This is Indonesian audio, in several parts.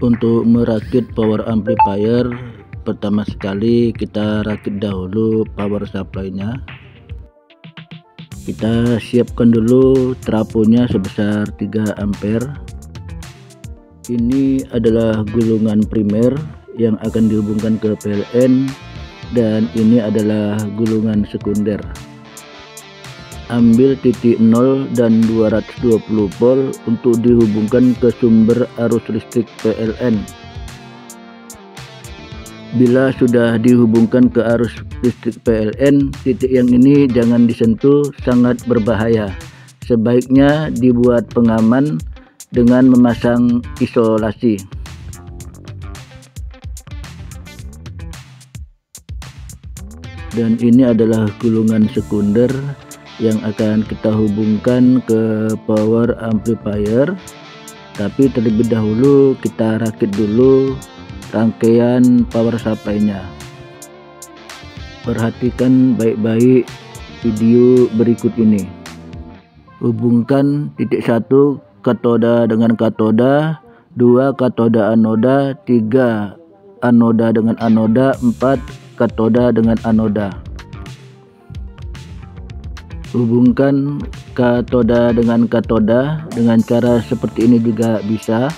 Untuk merakit power amplifier, pertama sekali kita rakit dahulu power supply-nya. Kita siapkan dulu trafonya sebesar 3 ampere. Ini adalah gulungan primer yang akan dihubungkan ke PLN, dan ini adalah gulungan sekunder. Ambil titik 0 dan 220 volt untuk dihubungkan ke sumber arus listrik PLN. Bila sudah dihubungkan ke arus listrik PLN, titik yang ini jangan disentuh, sangat berbahaya. Sebaiknya dibuat pengaman dengan memasang isolasi. Dan ini adalah gulungan sekunder yang akan kita hubungkan ke power amplifier, tapi terlebih dahulu kita rakit dulu rangkaian power supply-nya. Perhatikan baik-baik video berikut ini. Hubungkan titik 1 katoda dengan katoda, 2 katoda anoda, 3 anoda dengan anoda, 4 katoda dengan anoda. Hubungkan katoda dengan katoda dengan cara seperti ini juga bisa.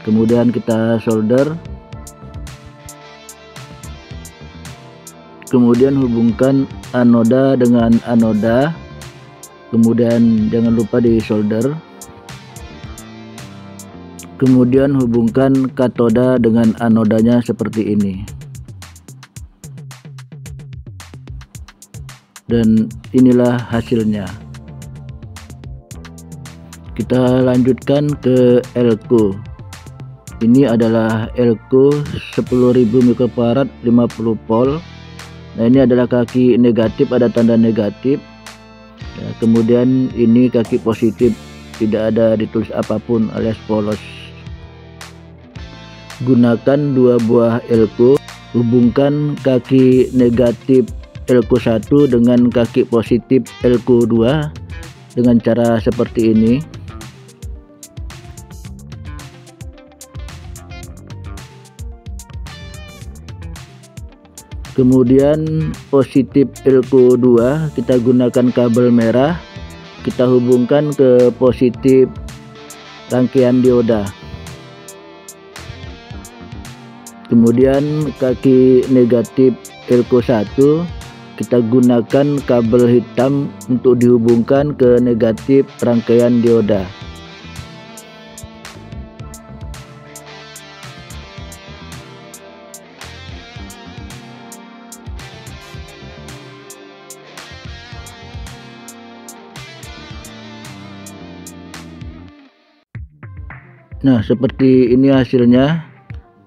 Kemudian kita solder. Kemudian hubungkan anoda dengan anoda. Kemudian jangan lupa di solder. Kemudian hubungkan katoda dengan anodanya seperti ini. Dan inilah hasilnya. Kita lanjutkan ke elko. Ini adalah elko 10.000 mikrofarad 50 volt. Nah, ini adalah kaki negatif, ada tanda negatif ya, kemudian ini kaki positif, tidak ada ditulis apapun alias polos. Gunakan 2 buah elko, hubungkan kaki negatif elko 1 dengan kaki positif elko 2 dengan cara seperti ini. Kemudian positif elko 2 kita gunakan kabel merah, kita hubungkan ke positif rangkaian dioda. Kemudian kaki negatif elko 1 kita gunakan kabel hitam untuk dihubungkan ke negatif rangkaian dioda. Nah, seperti ini hasilnya.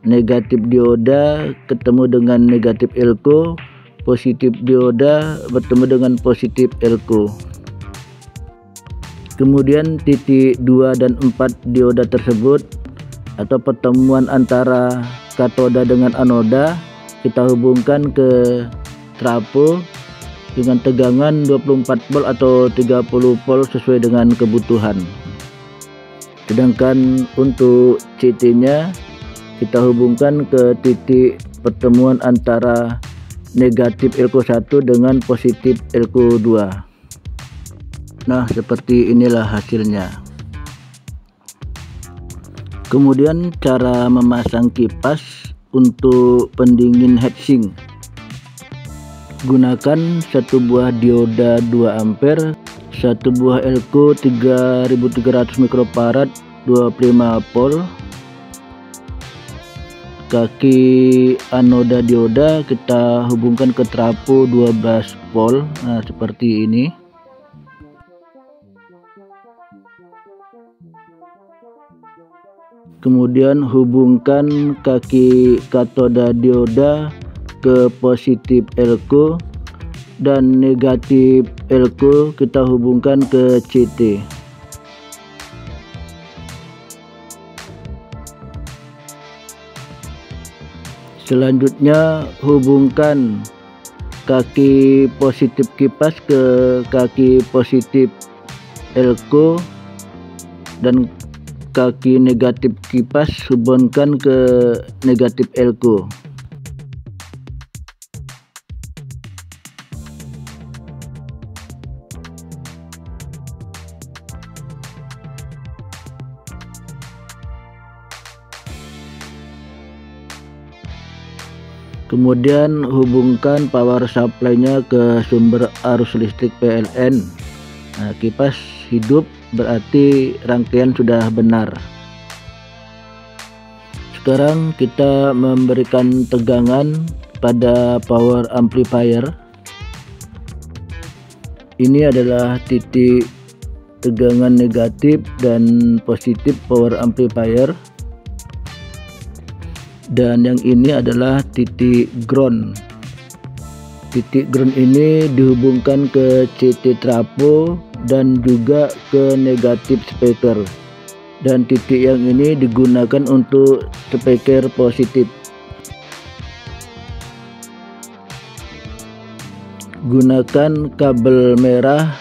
Negatif dioda ketemu dengan negatif elko, positif dioda bertemu dengan positif elko. Kemudian titik 2 dan 4 dioda tersebut atau pertemuan antara katoda dengan anoda kita hubungkan ke trafo dengan tegangan 24 volt atau 30 volt sesuai dengan kebutuhan. Sedangkan untuk CT-nya kita hubungkan ke titik pertemuan antara negatif elko 1 dengan positif elko 2. Nah, seperti inilah hasilnya. Kemudian cara memasang kipas untuk pendingin heatsink. Gunakan 1 buah dioda 2 ampere, 1 buah elko 3300 mikrofarad 25 volt. Kaki anoda dioda kita hubungkan ke trafo 12 volt. Nah, seperti ini. Kemudian hubungkan kaki katoda dioda ke positif elko dan negatif elko kita hubungkan ke CT. Selanjutnya hubungkan kaki positif kipas ke kaki positif elko dan kaki negatif kipas hubungkan ke negatif elko. Kemudian hubungkan power supply-nya ke sumber arus listrik PLN. Nah, kipas hidup berarti rangkaian sudah benar. Sekarang kita memberikan tegangan pada power amplifier. Ini adalah titik tegangan negatif dan positif power amplifier. Dan yang ini adalah titik ground. Titik ground ini dihubungkan ke CT trafo dan juga ke negatif speaker. Dan titik yang ini digunakan untuk speaker positif. Gunakan kabel merah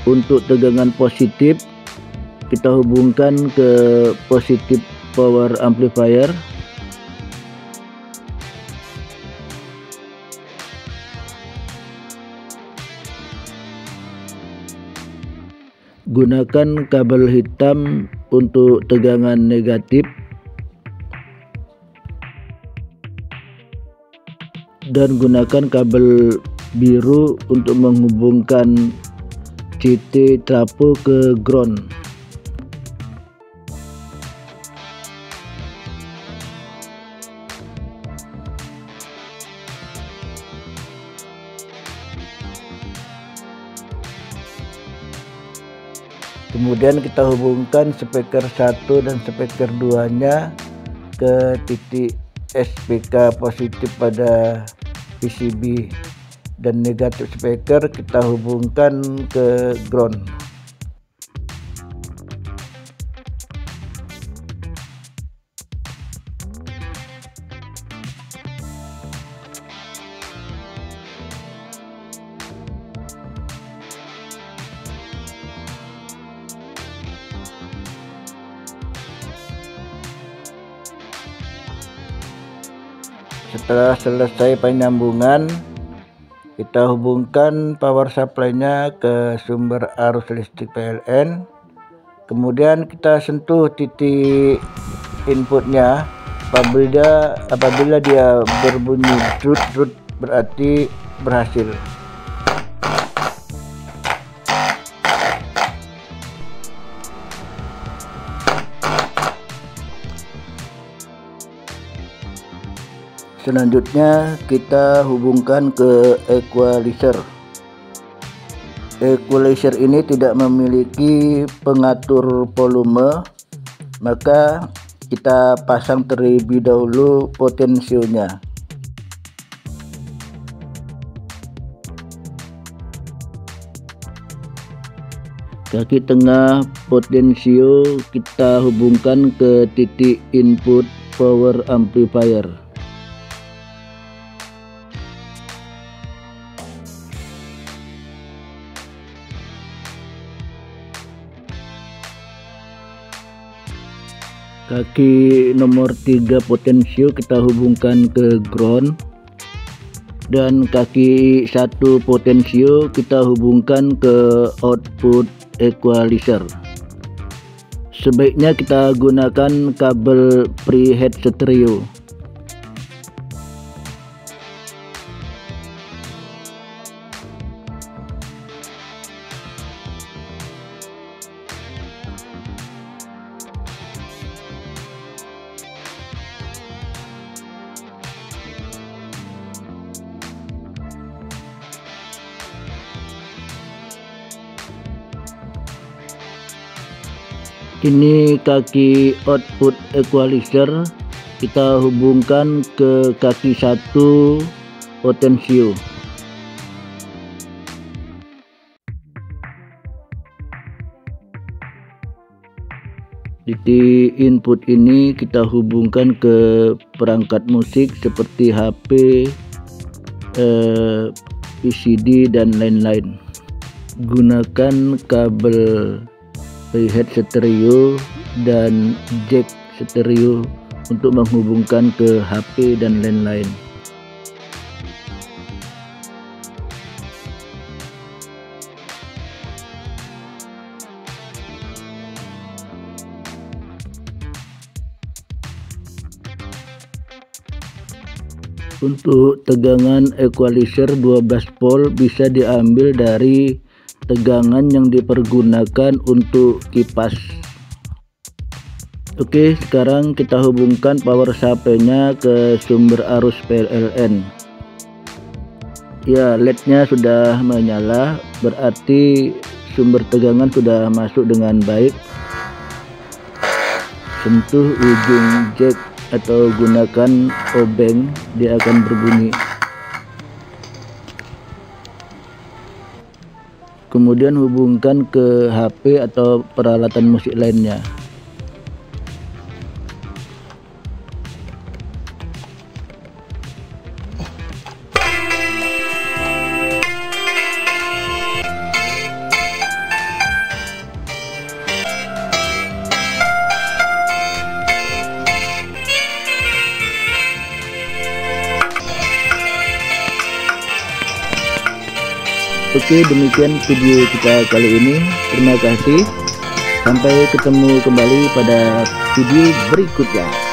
untuk tegangan positif. Kita hubungkan ke positif power amplifier. Gunakan kabel hitam untuk tegangan negatif dan gunakan kabel biru untuk menghubungkan CT trafo ke ground. Kemudian kita hubungkan speaker 1 dan speaker 2-nya ke titik SPK positif pada PCB, dan negatif speaker kita hubungkan ke ground. Setelah selesai penyambungan, kita hubungkan power supply-nya ke sumber arus listrik PLN. Kemudian kita sentuh titik inputnya. Apabila dia berbunyi trut berarti berhasil. Selanjutnya kita hubungkan ke equalizer. Equalizer ini tidak memiliki pengatur volume, maka kita pasang terlebih dahulu potensionya. Kaki tengah potensio kita hubungkan ke titik input power amplifier. Kaki nomor 3 potensio kita hubungkan ke ground, dan kaki 1 potensio kita hubungkan ke output equalizer. Sebaiknya kita gunakan kabel prehead stereo. Ini kaki output equalizer kita hubungkan ke kaki 1 potensio. Titik input ini kita hubungkan ke perangkat musik seperti HP, PCD dan lain-lain. Gunakan kabel playhead stereo dan jack stereo untuk menghubungkan ke HP dan lain-lain. Untuk tegangan equalizer 12 volt bisa diambil dari tegangan yang dipergunakan untuk kipas. Oke, sekarang kita hubungkan power supply-nya ke sumber arus PLN. Ya, LED-nya sudah menyala, berarti sumber tegangan sudah masuk dengan baik. Sentuh ujung jack atau gunakan obeng, dia akan berbunyi. Kemudian hubungkan ke HP atau peralatan musik lainnya. Oke, demikian video kita kali ini. Terima kasih. Sampai ketemu kembali pada video berikutnya.